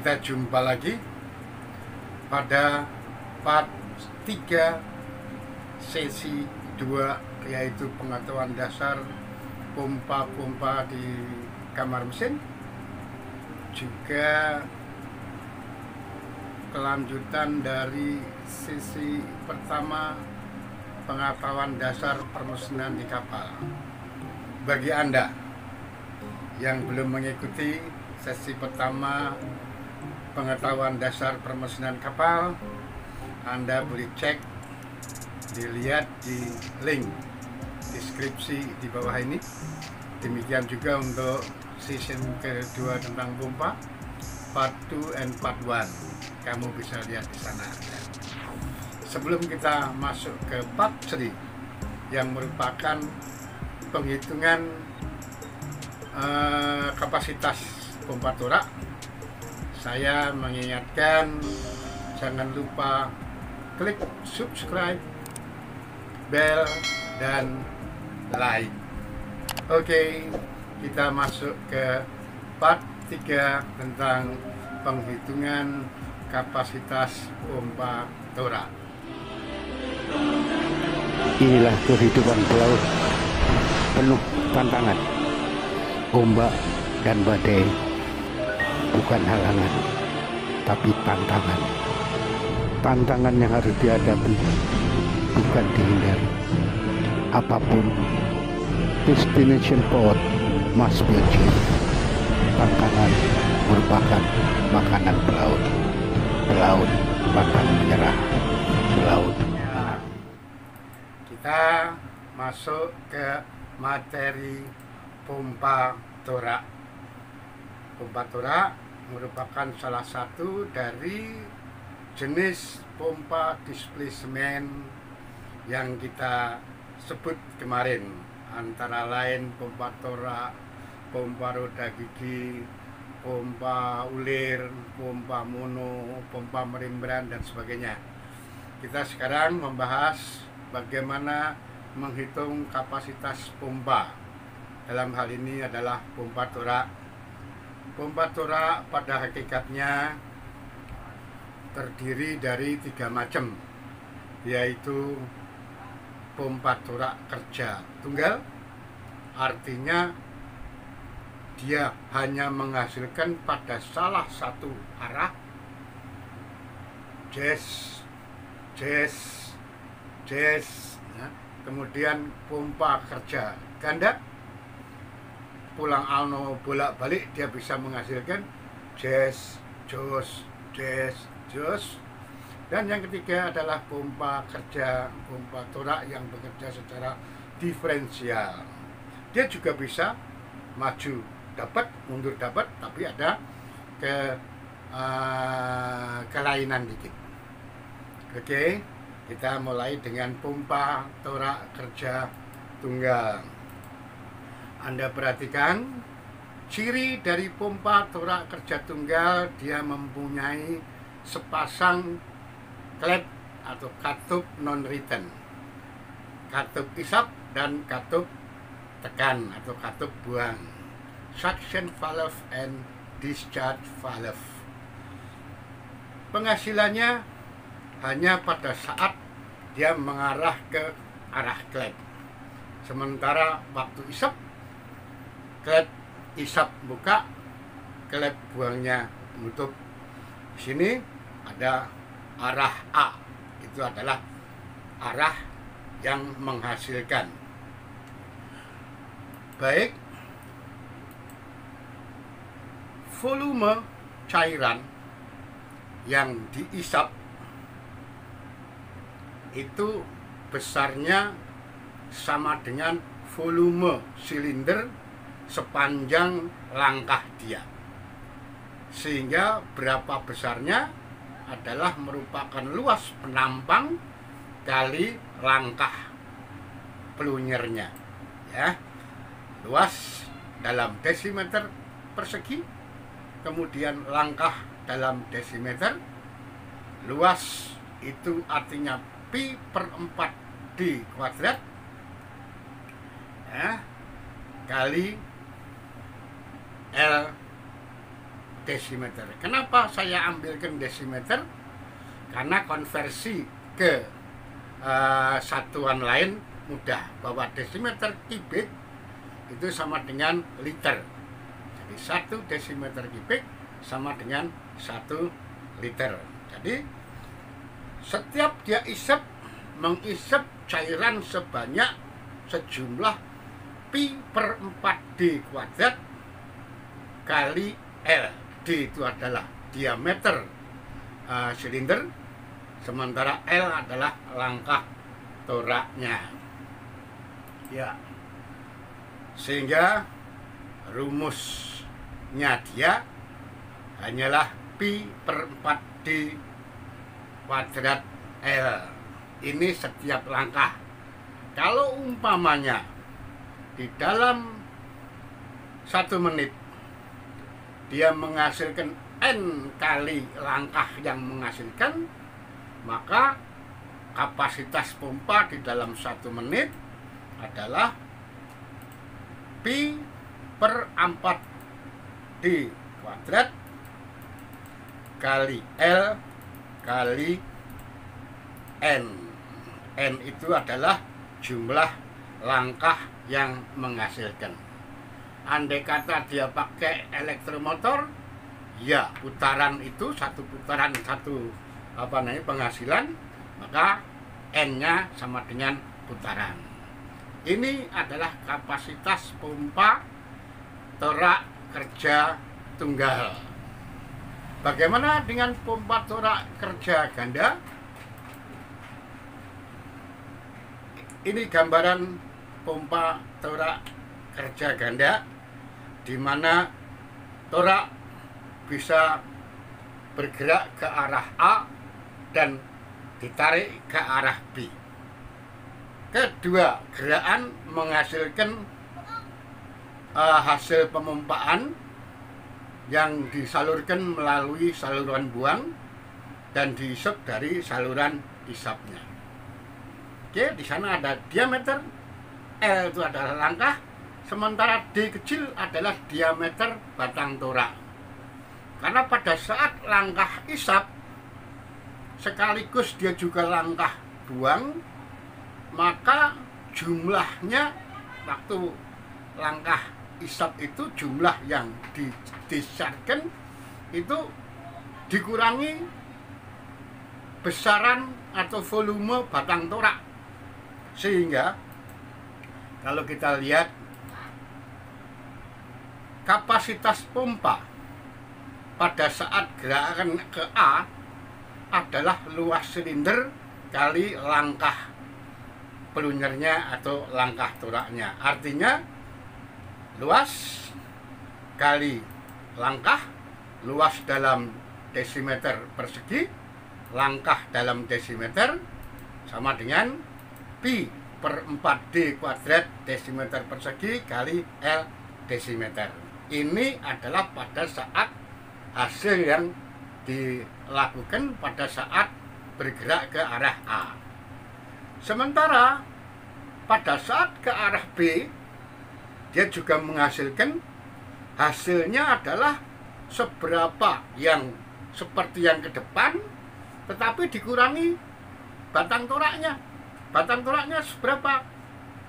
Kita jumpa lagi pada part 3 sesi 2, yaitu pengetahuan dasar pompa-pompa di kamar mesin, juga kelanjutan dari sesi pertama, pengetahuan dasar permesinan di kapal. Bagi Anda yang belum mengikuti sesi pertama pengetahuan dasar permesinan kapal, Anda boleh cek, dilihat di link deskripsi di bawah ini. Demikian juga untuk season kedua tentang pompa, part 2 and part 1. Kamu bisa lihat di sana. Sebelum kita masuk ke part 3 yang merupakan penghitungan kapasitas pompa torak, saya mengingatkan jangan lupa klik subscribe, bell, dan like. Oke, kita masuk ke part 3 tentang penghitungan kapasitas pompa torak. Inilah kehidupan pelaut penuh tantangan. Ombak dan badai bukan halangan, tapi tantangan. Tantangan yang harus dihadapi, bukan dihindari. Apapun, destination port must be achieved. Tantangan merupakan makanan pelaut. Pelaut pantang menyerah. Pelaut. Kita masuk ke materi pompa torak. Pompa torak merupakan salah satu dari jenis pompa displacement yang kita sebut kemarin, antara lain pompa torak, pompa roda gigi, pompa ulir, pompa mono, pompa merimbran, dan sebagainya. Kita sekarang membahas bagaimana menghitung kapasitas pompa. Dalam hal ini adalah pompa torak. Pompa torak pada hakikatnya terdiri dari 3 macam, yaitu pompa torak kerja tunggal, artinya dia hanya menghasilkan pada salah satu arah, jazz, ya. Kemudian pompa kerja ganda, pulang alno bolak-balik, dia bisa menghasilkan jazz, jos. Dan yang ketiga adalah pompa kerja, pompa torak yang bekerja secara diferensial. Dia juga bisa maju dapat, mundur dapat, tapi ada kelainan dikit. Oke, kita mulai dengan pompa torak kerja tunggal. Anda perhatikan ciri dari pompa torak kerja tunggal, dia mempunyai sepasang klep atau katup non-return, katup isap dan katup tekan atau katup buang, suction valve and discharge valve. Penghasilannya hanya pada saat dia mengarah ke arah klep. Sementara waktu isap, klep isap buka, klep buangnya menutup. Di sini ada arah A, itu adalah arah yang menghasilkan. Baik, volume cairan yang diisap itu besarnya sama dengan volume silinder sepanjang langkah dia, sehingga berapa besarnya adalah merupakan luas penampang kali langkah pelunyernya, ya. Luas dalam desimeter persegi, kemudian langkah dalam desimeter. Luas itu artinya pi per 4d kuadrat, ya, kali L desimeter. Kenapa saya ambilkan desimeter? Karena konversi ke satuan lain mudah, bahwa desimeter kubik itu sama dengan liter. Jadi 1 desimeter kubik sama dengan 1 liter. Jadi setiap dia mengisap cairan sebanyak sejumlah pi per 4D kuadrat kali L. D itu adalah diameter silinder, sementara L adalah langkah toraknya. Ya, sehingga rumusnya dia hanyalah pi per 4D kuadrat L. Ini setiap langkah. Kalau umpamanya di dalam 1 menit dia menghasilkan N kali langkah yang menghasilkan, maka kapasitas pompa di dalam 1 menit adalah pi per 4D kuadrat kali L kali N. N itu adalah jumlah langkah yang menghasilkan. Andai kata dia pakai elektromotor, ya putaran itu satu putaran satu penghasilan, maka N-nya sama dengan putaran. Ini adalah kapasitas pompa torak kerja tunggal. Bagaimana dengan pompa torak kerja ganda? Ini gambaran pompa torak kerja ganda, di mana torak bisa bergerak ke arah A dan ditarik ke arah B. Kedua gerakan menghasilkan hasil pemompaan yang disalurkan melalui saluran buang dan diisap dari saluran isapnya. Oke, di sana ada diameter, L itu adalah langkah, sementara D kecil adalah diameter batang torak. Karena pada saat langkah isap sekaligus dia juga langkah buang, maka jumlahnya waktu langkah isap itu jumlah yang didischargekan itu dikurangi besaran atau volume batang torak. Sehingga kalau kita lihat kapasitas pompa pada saat gerakan ke A adalah luas silinder kali langkah pelunjernya atau langkah toraknya. Artinya luas kali langkah, luas dalam desimeter persegi, langkah dalam desimeter sama dengan pi per 4D kuadrat desimeter persegi kali L desimeter. Ini adalah pada saat hasil yang dilakukan pada saat bergerak ke arah A. Sementara pada saat ke arah B, dia juga menghasilkan hasilnya adalah seberapa yang seperti yang ke depan, tetapi dikurangi batang toraknya. Batang toraknya seberapa?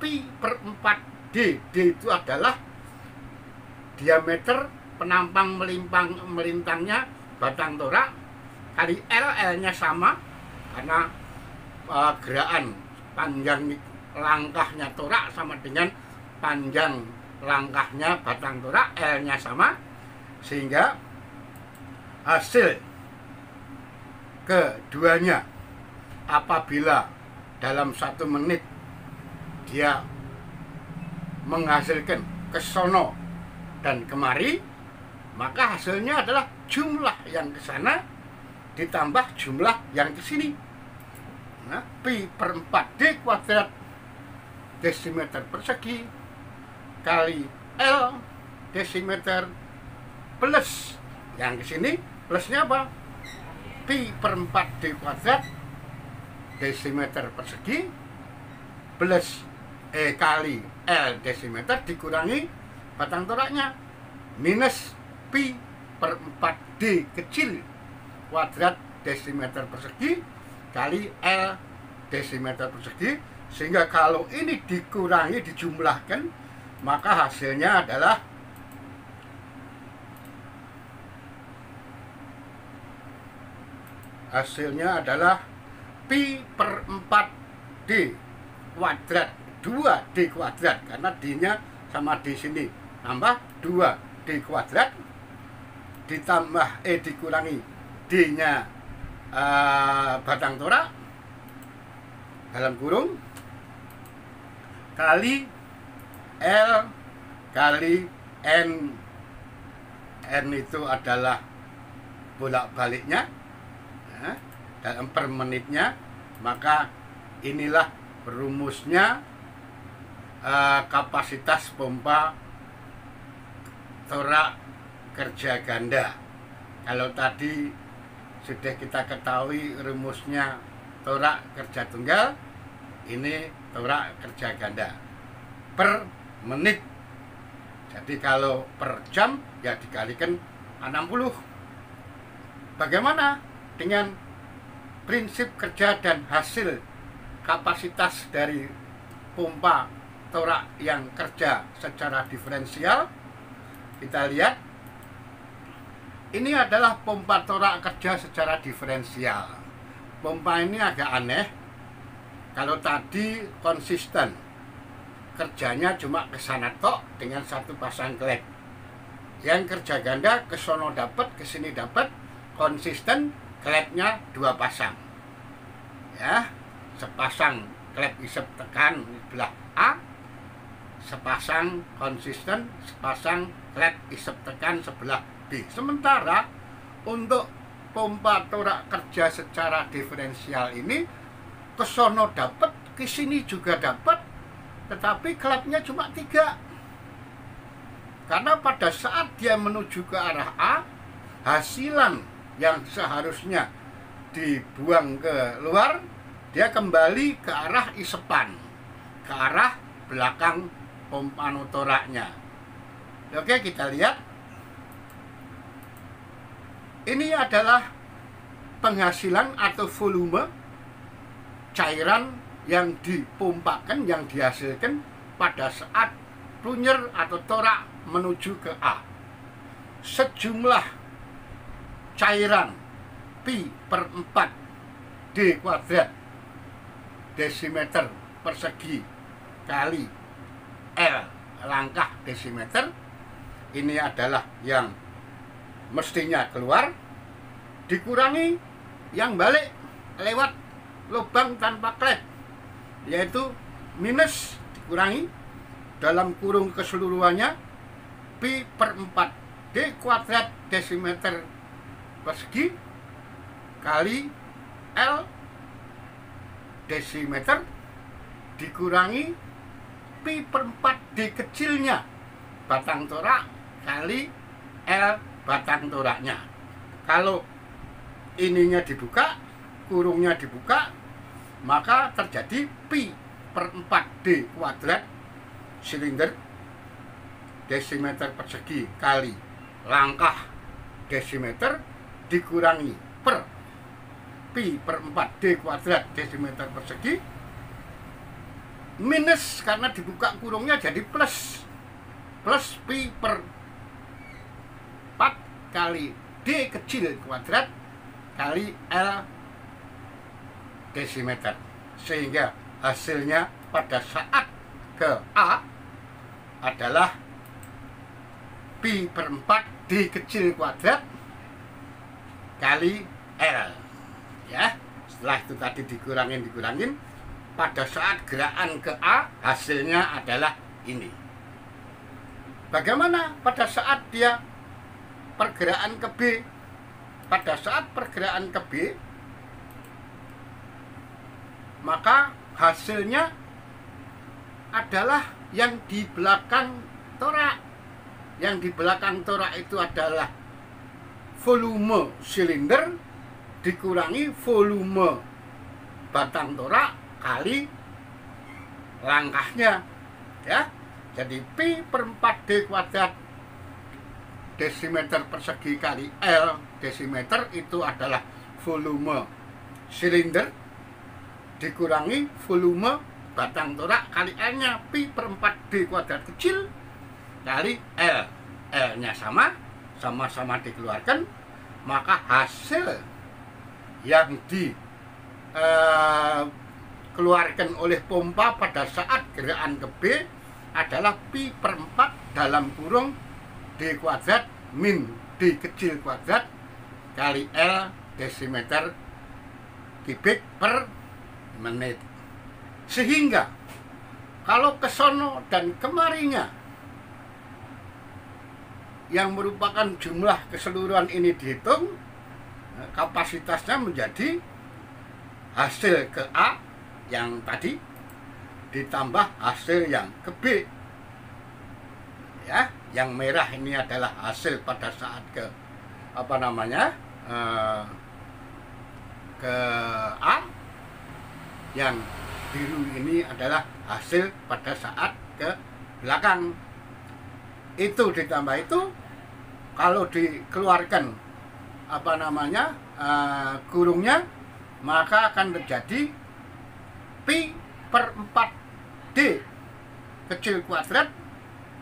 Pi per 4D. D itu adalah diameter penampang melintangnya batang torak kali L. L-nya sama karena gerakan panjang langkahnya torak sama dengan panjang langkahnya batang torak, L-nya sama, sehingga hasil keduanya apabila dalam 1 menit dia menghasilkan kesono dan kemari, maka hasilnya adalah jumlah yang ke sana ditambah jumlah yang ke sini. Nah, pi per 4D kuadrat desimeter persegi kali L desimeter plus yang ke sini, plusnya apa? Pi per 4D kuadrat desimeter persegi plus kali L desimeter dikurangi batang toraknya minus pi per 4 D kecil kuadrat desimeter persegi kali L desimeter persegi, sehingga kalau ini dikurangi, dijumlahkan, maka hasilnya adalah pi per 4 D kuadrat 2 D kuadrat, karena D-nya sama di sini, tambah 2 D kuadrat ditambah dikurangi D-nya batang torak dalam kurung kali L kali N. N itu adalah bolak-baliknya dalam per menitnya. Maka inilah rumusnya kapasitas pompa torak kerja ganda. Kalau tadi sudah kita ketahui rumusnya torak kerja tunggal, ini torak kerja ganda per menit. Jadi kalau per jam ya dikalikan 60. Bagaimana dengan prinsip kerja dan hasil kapasitas dari pompa torak yang kerja secara diferensial? Kita lihat, ini adalah pompa torak kerja secara diferensial. Pompa ini agak aneh. Kalau tadi konsisten, kerjanya cuma ke sana tok dengan satu pasang klep. Yang kerja ganda ke sono dapat, ke sini dapat, konsisten, klepnya 2 pasang. Ya, sepasang klep isep tekan sebelah A, sepasang konsisten, sepasang klep isep tekan sebelah B. Sementara untuk pompa torak kerja secara diferensial ini ke sono dapat, ke sini juga dapat, tetapi klepnya cuma 3. Karena pada saat dia menuju ke arah A, hasilan yang seharusnya dibuang ke luar, dia kembali ke arah isepan, ke arah belakang pompa toraknya. Oke, kita lihat. Ini adalah penghasilan atau volume cairan yang dipompakan, yang dihasilkan pada saat plunyer atau torak menuju ke A. Sejumlah cairan pi per 4 D kuadrat desimeter persegi kali L langkah desimeter, ini adalah yang mestinya keluar, dikurangi yang balik lewat lubang tanpa klep, yaitu minus dikurangi dalam kurung keseluruhannya pi per 4 D kuadrat desimeter persegi kali L desimeter dikurangi pi per 4 D kecilnya batang torak kali L batang toraknya. Kalau ininya dibuka, kurungnya dibuka, maka terjadi pi per 4 D kuadrat silinder desimeter persegi kali langkah desimeter dikurangi per pi per 4 D kuadrat desimeter persegi minus, karena dibuka kurungnya jadi plus pi per 4 kali D kecil kuadrat kali L desimeter, sehingga hasilnya pada saat ke A adalah pi per 4 D kecil kuadrat kali L. Ya, setelah itu tadi dikurangin, pada saat gerakan ke A hasilnya adalah ini. Bagaimana pada saat dia pergerakan ke B? Pada saat pergerakan ke B, maka hasilnya adalah yang di belakang torak. Yang di belakang torak itu adalah volume silinder dikurangi volume batang torak kali langkahnya, ya. Jadi pi per 4 D kuadrat desimeter persegi kali L desimeter itu adalah volume silinder dikurangi volume batang torak kali L-nya pi per 4D kuadrat kecil kali L. L-nya sama-sama dikeluarkan, maka hasil yang dikeluarkan oleh pompa pada saat gerakan ke B adalah pi per 4 dalam kurung D kuadrat min D kecil kuadrat kali L desimeter kubik per menit. Sehingga kalau kesono dan kemarinya yang merupakan jumlah keseluruhan ini dihitung, kapasitasnya menjadi hasil ke A yang tadi ditambah hasil yang ke B. Ya, yang merah ini adalah hasil pada saat ke ke A, yang biru ini adalah hasil pada saat ke belakang. Itu ditambah itu, kalau dikeluarkan kurungnya, maka akan terjadi pi per 4D kecil kuadrat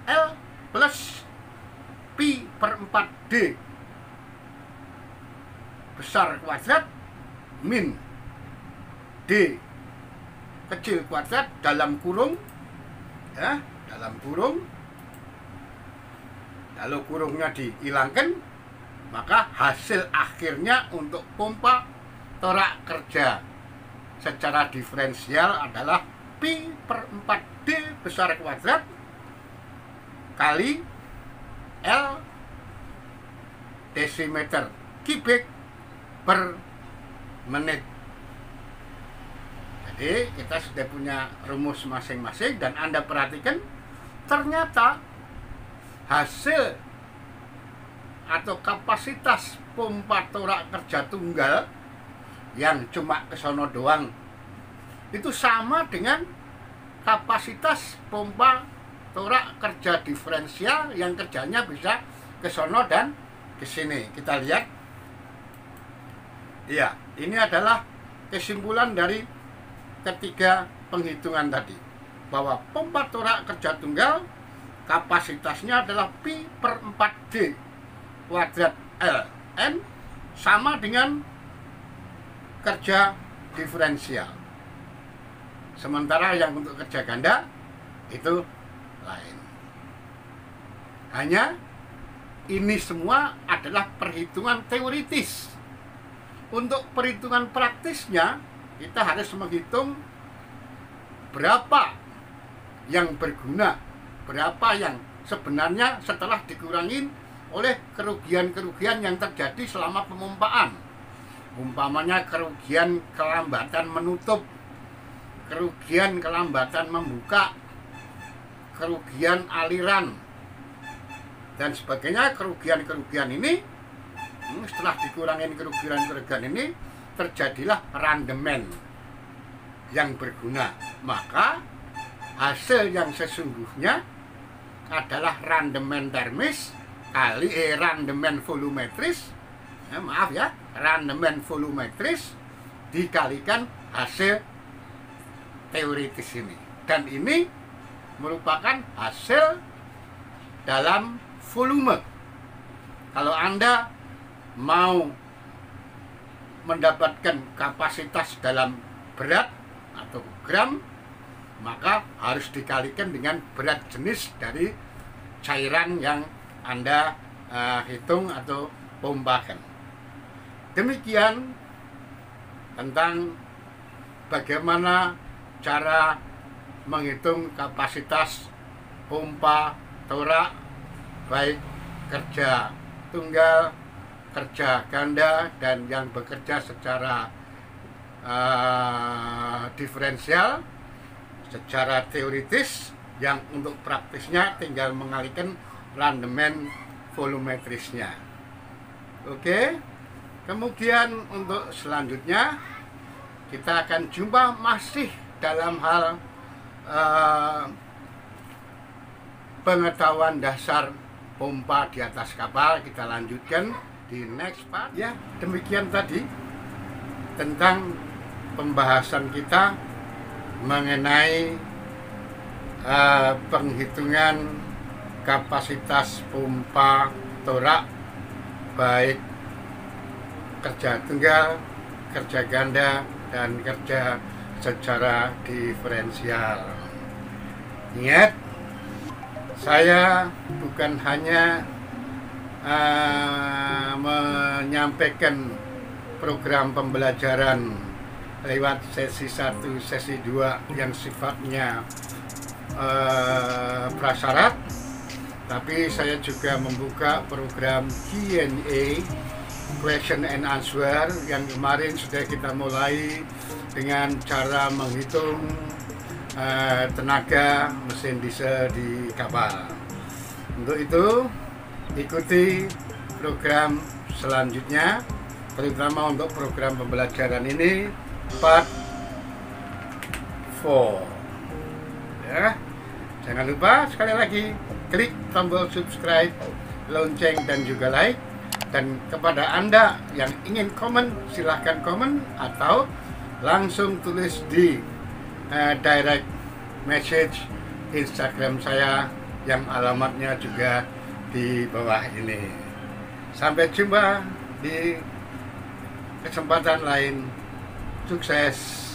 L plus pi per 4D besar kuadrat min D kecil kuadrat dalam kurung, ya, dalam kurung. Kalau kurungnya dihilangkan, maka hasil akhirnya untuk pompa torak kerja secara diferensial adalah pi per 4D besar kuadrat kali L desimeter kubik per menit. Jadi kita sudah punya rumus masing-masing, dan Anda perhatikan ternyata hasil atau kapasitas pompa torak kerja tunggal yang cuma kesono doang itu sama dengan kapasitas pompa torak kerja diferensial yang kerjanya bisa kesono dan kesini. Kita lihat, ya, ini adalah kesimpulan dari ketiga penghitungan tadi, bahwa pompa torak kerja tunggal kapasitasnya adalah pi per 4D kuadrat Ln sama dengan kerja diferensial. Sementara yang untuk kerja ganda itu lain. Hanya ini semua adalah perhitungan teoritis. Untuk perhitungan praktisnya, kita harus menghitung berapa yang berguna, berapa yang sebenarnya setelah dikurangin oleh kerugian-kerugian yang terjadi selama pemompaan. Umpamanya kerugian kelambatan menutup, kerugian kelambatan membuka, kerugian aliran, dan sebagainya. Kerugian-kerugian ini setelah dikurangin kerugian-kerugian ini, terjadilah randemen yang berguna. Maka hasil yang sesungguhnya adalah randemen termis kali randemen volumetris, randemen volumetris dikalikan hasil teoritis ini. Dan ini merupakan hasil dalam volume. Kalau Anda mau mendapatkan kapasitas dalam berat atau gram, maka harus dikalikan dengan berat jenis dari cairan yang Anda hitung atau pompakan. Demikian tentang bagaimana cara menghitung kapasitas pompa torak baik kerja tunggal, kerja ganda, dan yang bekerja secara diferensial secara teoritis. Yang untuk praktisnya tinggal mengalihkan randemen volumetrisnya. Oke. Kemudian untuk selanjutnya kita akan jumpa masih dalam hal pengetahuan dasar pompa di atas kapal. Kita lanjutkan di next part. Ya, demikian tadi tentang pembahasan kita mengenai penghitungan kapasitas pompa torak baik kerja tunggal, kerja ganda, dan kerja secara diferensial. Ingat, saya bukan hanya menyampaikan program pembelajaran lewat sesi 1, sesi 2 yang sifatnya prasyarat, tapi saya juga membuka program Q&A, question and answer, yang kemarin sudah kita mulai dengan cara menghitung tenaga mesin diesel di kapal. Untuk itu, ikuti program selanjutnya, terutama untuk program pembelajaran ini part 4. Ya, jangan lupa sekali lagi klik tombol subscribe, lonceng, dan juga like. Dan kepada Anda yang ingin komen, silahkan komen atau langsung tulis di direct message Instagram saya yang alamatnya juga di bawah ini. Sampai jumpa di kesempatan lain. Sukses.